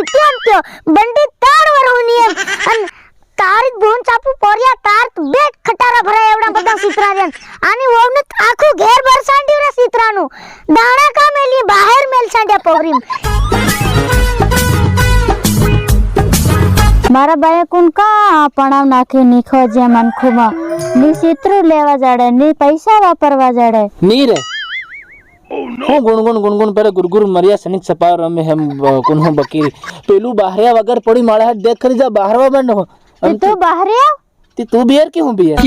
મીટિયમ થયો બંડી 3 વરહની એમ અન તારી બોન ચાપુ પોરિયા તાર બે ખટારા ભરાય એવડા બધા સીતરા રેન આની ઓવને આખું ઘેર બરસાંડી રે સીતરાનું દાણા કા મેલી બહાર મેલ સાંડ્યા પોગરીમ મારા બાએ કોણ કા પણાવ નાખી નીખો જે મનખુમાં ની સીતરું લેવા જાડે ની પૈસા વાપરવા જાડે ની રે હું ગુણગુણ પર ગુરગુર મરિયા સનિક સપાવ રમે હમ કોણ હું બકી પેલું બહારિયા વગર પડી માળા હાથ દેખ કરી જા બહારવા બંધ હો તો બહાર આવ ती तू बियर की हूं बियर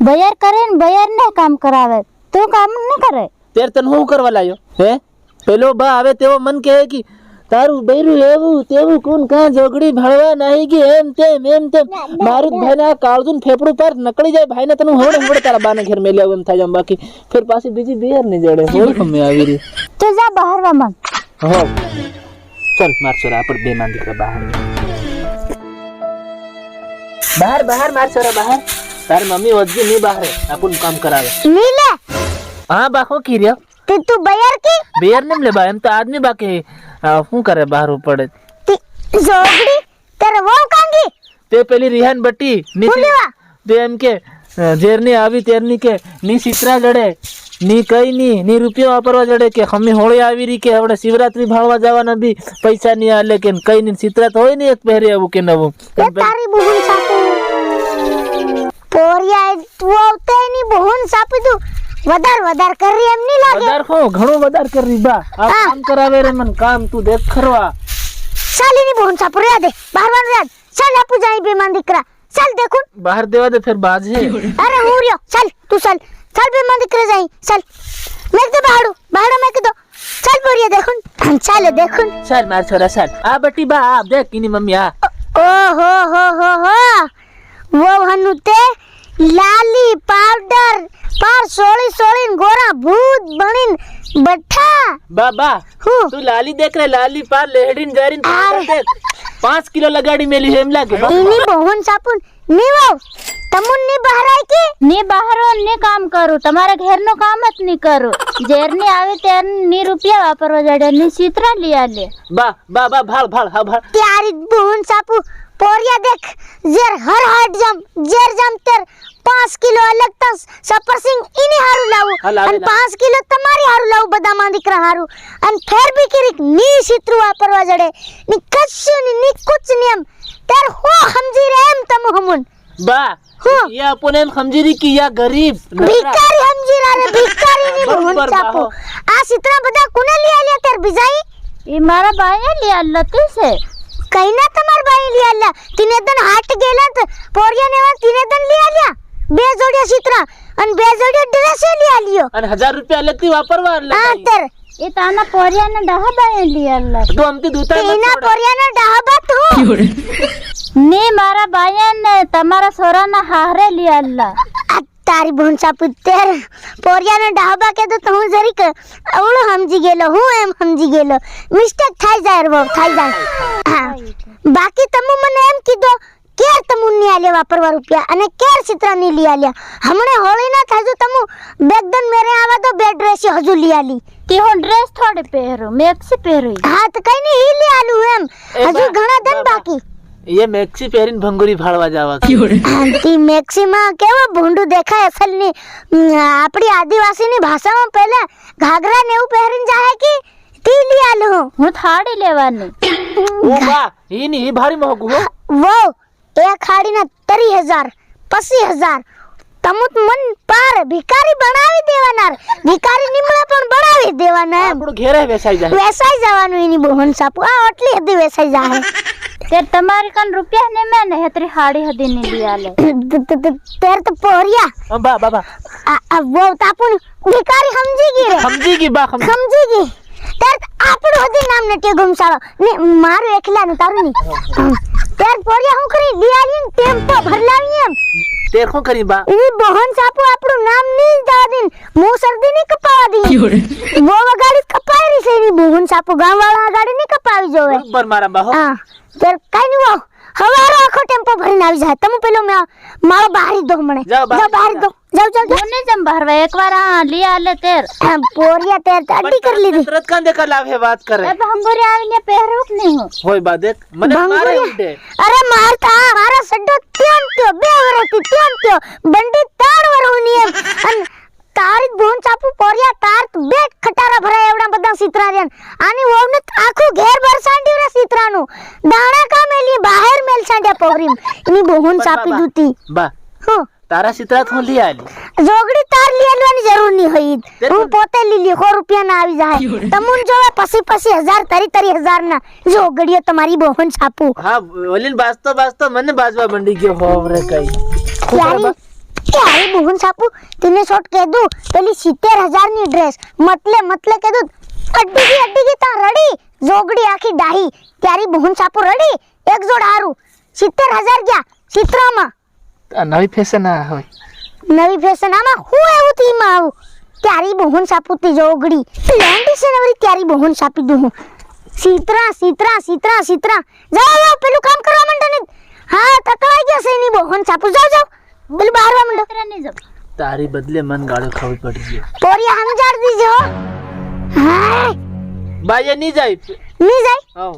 બયાર કરે ને બયાર ને કામ કરાવે તું કામ ન કરે તેર તન હું કરવા લાયો હે પેલો બા આવે તેવો મન કહે કે તારું બૈરું એવું તેવું કોણ કા જોગડી ભળવા નહીં કે એમ તેમ મારું ભાઈ ના કાળજુન ફેફડું પર નકળી જાય ભાઈ ને તને હોડે તારા બાને ઘર મેલ્યા એમ થાય જમ બાકી ફિર પાછી બીજી બિયર ની જડે હોળ ખમે આવી રી તું જા બહારવા માંગ હો ચલ માર છોરા પર બે માંડી કર બહાર માર છોરા બહાર તાર મમ્મી વજ્જી ની બહાર આપું કામ કરાવે નીલે હા બાખો કી રે તે તું બયાર की બેર ને લે બા એમ તો આદમી બાકી શું કરે બહાર પડે જોગડી તેરે વો કાંગી તે પેલી રિહાન બટ્ટી ની તે એમ કે જેરની આવી તેરની કે ની સિત્રા જડે ની કઈ ની રૂપિયા વાપરવા જડે કે હમી હોળી આવી રી કે આપણે શિવરાત્રી ભાળવા જવાના બી પૈસા ની આલે કે કઈ ની સિત્રા તો હોય ને એક પહેરે આવું કે નવું એ તારી બહુન સાપુ પોરિયા તું આવતે ની બહુન સાપુ તું વધાર કરી એમ ની લાગે વધાર ખો ઘણો વધાર કરી બા આ કામ કરાવે રે મન કામ તું દેખ ખરવા સાલી ની બહુન સાપુ રે દે બહારવાન રે ચાલ આપુ જાઈ બેમાન દીકરા ચાલ દેખું બહાર દેવા દે फिर बाज है अरे हो रियो चल तू चल बेमान દીકરા જાઈ चल મેક દે બહાડો મેક દો चल બોરિયા દેખું ચાલ દેખું ચાલ માર છોરા ચાલ આ બટ્ટી બા આ દેખ કીની મમ્મી આ ओ हो वो हनुते लाली पाउडर पार सोली गोरा भूत बनिन बट्ठा बाबा હું તું લાલી દેખ રે લાલી પાર લેહડીન જારીન 5 કિલો લગાડી મેલી હેમ લાગે इनी बोहन सापुन नीवो तमुन नी बहराय की ની બહારો ને કામ કરું તમારા ઘેર નું કામ જ ની કરું જેર ની આવે તેર ની રૂપિયા વાપરવા જાડે ની સીતરા લીયા લે બા ભાળ હા ભાળ त्यारी बोहन सापु पोरिया देख जेर हर हाट जेर जम तेर 5 किलो अलग त सपर सिंह इनी हारू लाऊ अन 5 किलो તમારી હારું લાऊ બધા માં દીકરા હારું અન ફેર બી કિરીક ની સીતરું વાપરવા જડે ની કશું ની કુછ નિયમ તેર હો સમજી રે એમ તમ હમુન બા ये अपन एम समझी रही कि या गरीब ભિખારી સમજી રે ભિખારી ની બોહન સાપુ આ સીતરા બધા કોને લે તેર બીજાઈ એ મારા બાએ લીયા લતું છે કઈના તમાર બાઈ લિયા તીને દન હાટ ગેલા તો પોરિયા ને તીને દન લિયા બે જોડિયા સીતરા અને બે જોડિયા ડ્રેસ લિયા લ્યો અને 1000 રૂપિયા લેતી વાપરવા હા તેર એ તાના પોરિયા ને ડહા બાએ લીયા તો અમતી દૂતા એના પોરિયા ને ડાહબા તું ને મારા બાએ ને તમારા સોરા ના હારે લીયા આ તારી બોન સાપુ તેર પોરિયા ને ડાહબા કે તો હું જરીક અવળો સમજી ગેલો હું એમ સમજી ગેલો મિસ્ટેક થઈ જાય રો થઈ જાય હા બાકી તમુ મને એમ કીધો કેર તમુ ની આલે વાપરવા રૂપિયા અને કેર ચિત્રા ની લી આલ્યા હમણે હોળી ના થાજુ તમુ બેગદન મેરે આવા તો બે ડ્રેસ હજુ લી આલી કે હું ડ્રેસ થોડે પહેરો મેક્સી પહેરી હા તો કઈ ની હી લી આલુ એમ હજુ ઘણા દન બાકી ये मैक्सी પહેરીન ભંગુરી ભાળવા જાવા આંટી મેક્સી માં કેવો ભૂંડું દેખાય અસલ ની આપણી આદિવાસી ની ભાષામાં પહેલા ઘાઘરા ને એવું પહેરીન જાય કે તી લી આલુ હું થાળી લેવાની ઓ બા ઈ ભારી મોંઘું હો वो एक खाड़ी ना 30000 25000 તમુત મન પાર ભિખારી બનાવી દેવાનાર ભિખારી નિમળા પણ બનાવી દેવાના એમ આપણો ઘેરે વેસાઈ જવાનું એની બોહન સાપુ આ આટલી હદી વેસાઈ જાય તે તમારી કન રૂપિયા ને મેં હેતરી હાડી હદી ની લીયા લે તેર તો પોરિયા બા આ વો તાપુન ભિખારી સમજી ગઈ બા સમજી ગઈ તેર આપણો હદી નામ ને તે ગુમસાળો ને મારું એકલા નું તારું ની તેર પોરિયા હું કરી દિયાલી ટેમ્પો ભરલાવી એમ તેર શું કરી બા ઈ બોહન સાપુ આપણું નામ ની દાદીન મો શરદી ની કપાવા દી વો વગાડી કપાઈ રહી છે ઈ બોહન સાપુ ગામ વાળા ગાડી ની કપાવી જોવે બરાબર મારા બા હા તેર કઈ ની વો હવારો આખો ટેમ્પો ભરીને આવી જાય તમે પેલો મારો બહારી દો મને જાઓ બહાર દો જાવ જાવ જાવ. હું નહીં જમ ભરવા એકવાર હા લી આલે તેર પોરિયા તેર દાડી કરી લીધી. તરત કાં દેખા લાવે વાત કરે એ ભંગોરી આવીને પહેરું કે નહીં હું હોય બા દેખ મને મારે ભંગોરિયા. ઉડે અરે મારતા મારા સડ્ડો ત્યાન ત્યો 2 વર્ષથી ત્યાન ત્યો બંડી 3 વર્ષની એમ અને તારી બોન ચાપુ પોરિયા તાર બે ખટારા ભરાય એવડા બધા સીતરા રેન આની વોવને આખું ઘેર બરસાંડી રે સીતરાનું દાણા કા મેલી બહાર મેલ સાંડ્યા પોગરીમ એની બોન ચાપી દૂતી બા હો તારા સિત્રા તો લી આલી જોગડી તાર લેવાની જરૂર નહીં હોય હું પોતે લીલી 100 રૂપિયા ના આવી જાય તમુન જોવે પછી 1000 તરી 1000 ના જોગડીઓ તમારી બોન ચાપુ હા ઓલીન બાસ્તો મને બાજવા મંડી ગયો હોવ રે કઈ ક્યારે બોહન સાપુ તને શોટ કહે દઉં પેલી 70000 ની ડ્રેસ મતલે કહે દઉં અડ્ડી તા રડી જોગડી આખી ડાહી ત્યારે બોહન સાપુ રડી એક જોડ હારું 70000 ગયા ચિત્રામાં આ નવી ફેશન આ હોય નવી ફેશન આમાં હું એવું તી માં આવું ત્યારે બોહન સાપુ તી જોગડી લેન્ડી છે નવરી ત્યારે બોહન સાપી દઉં હું સીતરા જાઓ પેલું કામ કરવા માંડો ને હા તકવાઈ ગયો છે એની બોહન સાપુ જાઓ પેલું બહારવા માંડો તેરે નહીં જમ તારી બદલે મન ગાળો ખાવી પડી ગયો પોરિયા સમજાડ દીજો હા બાય નહીં જાય ની જાય હા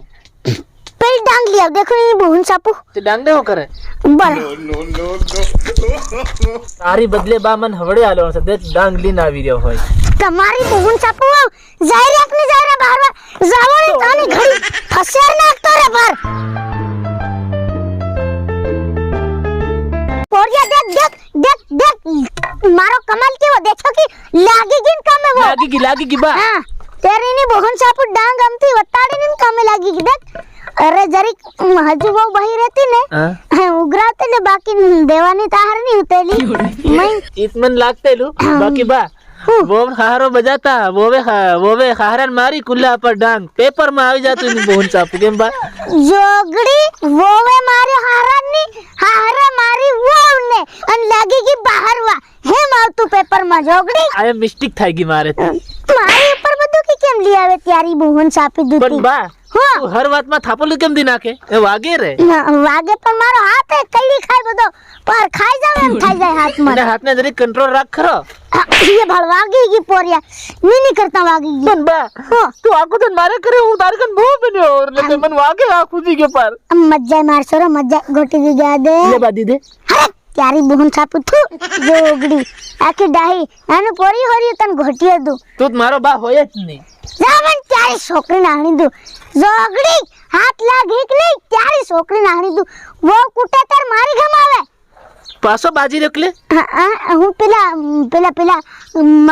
પેલ ડાંગ લી આવ દેખો ની બોહન સાપુ તે ડાંગને હું કરે બળ તારી બદલે બા મન હવડે આલો છે દેખ ડાંગ લીન આવી રહ્યો હોય તમારી બોહન સાપુ જાય રે ને જાય રે બહારવા જાવો ને તાની ઘડી ફસેર નાખતો રે પર પોરિયા દેખ મારો કમાલ કેવો દેખો કે લાગી ગઈ ને કામે વો લાગી ગઈ બા હા તેરીની બોહન સાપુ ડાંગ અમથી વતાડીને ને કામે લાગી ગઈ દેખ અરે જરીક હજુ બહુ બહી રહેતી ને હા ઉઘરાતે ને બાકી દેવાની તાહર ની ઉતેલી મઈ इतमन लागते लू बाकी बा वो हारो बजाता वो हारन मारी कुल्ला पर डांग पेपर में આવી જાતું ની બોન ચાપુ કેમ બા જોગડી વોવે મારી હારાની હારા મારી વોવને અન લાગી ગઈ બહારવા હેમ આવતું પેપર માં જોગડી આ મિસ્ટેક થઈ ગઈ મારે મારી ઉપર બધું કે કેમ લઈ આવે ત્યારી બોહન સાપી પણ દૂતી બા હા તું હર વાત માં થાપલું કેમ દી નાખે એ વાગે રે વાગે પણ મારો હાથ કઈડી ખાય બધો પર ખાઈ જાવ એમ થઈ જાય હાથમાં અને હાથને જરી કંટ્રોલ રાખ ખરો ये भल वागी की पोरिया नहीं करता वागी की પણ બા हाँ તું આખો તો મારે કરે હું તારે કન બહુ બન્યો ઓર એટલે મન વાગે આખું જી કે પર मज्जा मार सरो मज्जा गोटी की जा दे લે બા દીદે अरे त्यारी बोहन छापू थू जोगड़ी आखी डाही आने पोरी होरी तन घोटियो दू તું જ મારો બા હોય જ નહીં जावन त्यारी छोकरी नाहणी दू जोगड़ी हाथ लागी कि नहीं त्यारी छोकरी नाहणी दू वो कुटे तर मारी घमावे પાછો બાજી રકલે હું પેલા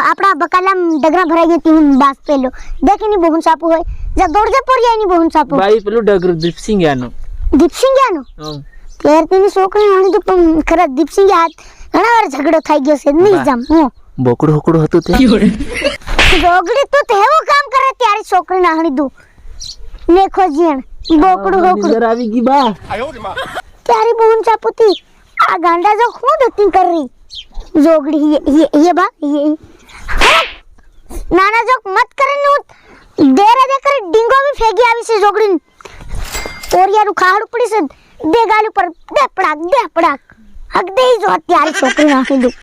આપણા બકાલા ડગરા ભરાઈ ગઈ તી હું બાસ પેલો દેખીની બોહન સાપુ હોય જા દોડજે પોરિયાની બોહન સાપુ બાઈ પેલું ડગર દીપસિંહ યાનું દીપસિંહ યાનો તેર તેની છોકરી આણી તો પણ ખરા દીપસિંહ હાથ ઘણા વાર ઝઘડો થઈ ગયો છે નહીં જામ હું બોકડું હોકડું હતું તે જોગડી તું તેવું કામ કરે ત્યારે છોકરી નાહણી દઉં નેખો જીણ બોકડું હોકડું નજર આવી ગઈ બા ત્યારે બોહન સાપુતી આ ગાંડા જો ખુદ હતી कर रही जोगड़ी ये बा ये नाना जोक मत करे नु देरे देकर डिंगो भी फेगी આવી છે જોગડી ઓરિયાનું ખાડું પડી છે દે ગાલ ઉપર દે પડાક હક દે જો અત્યારે છોકરી નાખી દઉં